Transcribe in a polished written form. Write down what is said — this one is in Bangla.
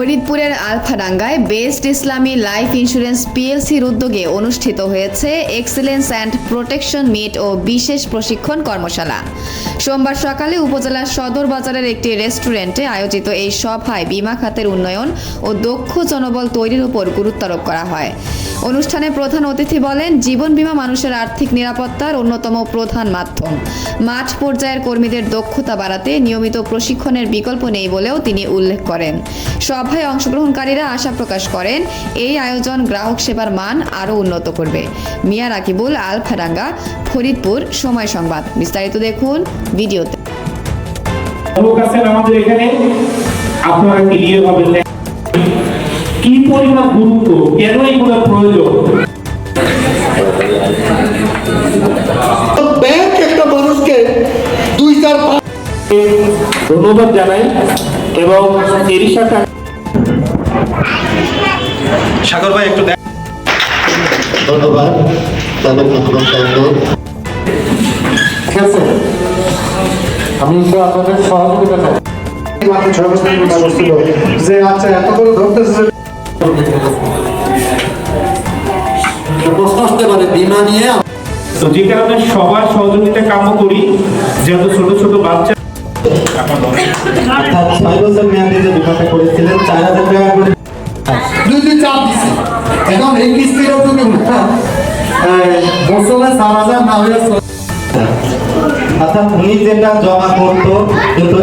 ফরিদপুরের আলফাডাঙ্গায় বেস্ট ইসলামী লাইফ ইন্স্যুরেন্স পিএলসির উদ্যোগে অনুষ্ঠিত হয়েছে এক্সেলেন্স অ্যান্ড প্রোটেকশন মিট ও বিশেষ প্রশিক্ষণ কর্মশালা। সোমবার সকালে উপজেলার সদর বাজারের একটি রেস্টুরেন্টে আয়োজিত এই সভায় বীমা খাতের উন্নয়ন ও দক্ষ জনবল তৈরির উপর গুরুত্ব আরোপ করা হয়। অনুষ্ঠানে প্রধান অতিথি বলেন, জীবন বীমা মানুষের আর্থিক নিরাপত্তার অন্যতম প্রধান মাধ্যম। মাঠ পর্যায়ের কর্মীদের দক্ষতা বাড়াতে নিয়মিত প্রশিক্ষণের বিকল্প নেই বলেও তিনি উল্লেখ করেন। সভায় অংশগ্রহণকারীরা আশা প্রকাশ করেন, এই আয়োজন গ্রাহক সেবার মান আরও উন্নত করবে। মিয়া রাকিবুল, আলফাডাঙ্গা, ফরিদপুর, সময় সংবাদ। বিস্তারিত দেখুন ভিডিওতে। আমাদের এখানে আপনারা ক্লিয়ার হবেন কি পরিমাণ গুরুত্ব, কেন এগুলো প্রয়োজন। ব্যাংক একটা মানুষকে 2-4 ধন্যবাদ জানাই এবং এরই সাথে সাগর ভাই একটু ধন্যবাদ। ঠিক আছে, আমি তো আপনাদের সহযোগিতা চাই। যে আচ্ছা এত করে ধরতেছে প্রশ্ন আসতে পারে বীমা নিয়ে, তো যে কারণে সবার সহযোগিতা কাম্য করি, যেহেতু ছোট ছোট বাচ্চা 6 বছর মেয়াদে যে বিমাটা করেছিলেন 4,000 টাকা করে যদি চাপ দিচ্ছে। এখন এই কিস্তির উপরে বছরে 4,000 না হয়ে অর্থাৎ উনি যেটা জমা করতো কিন্তু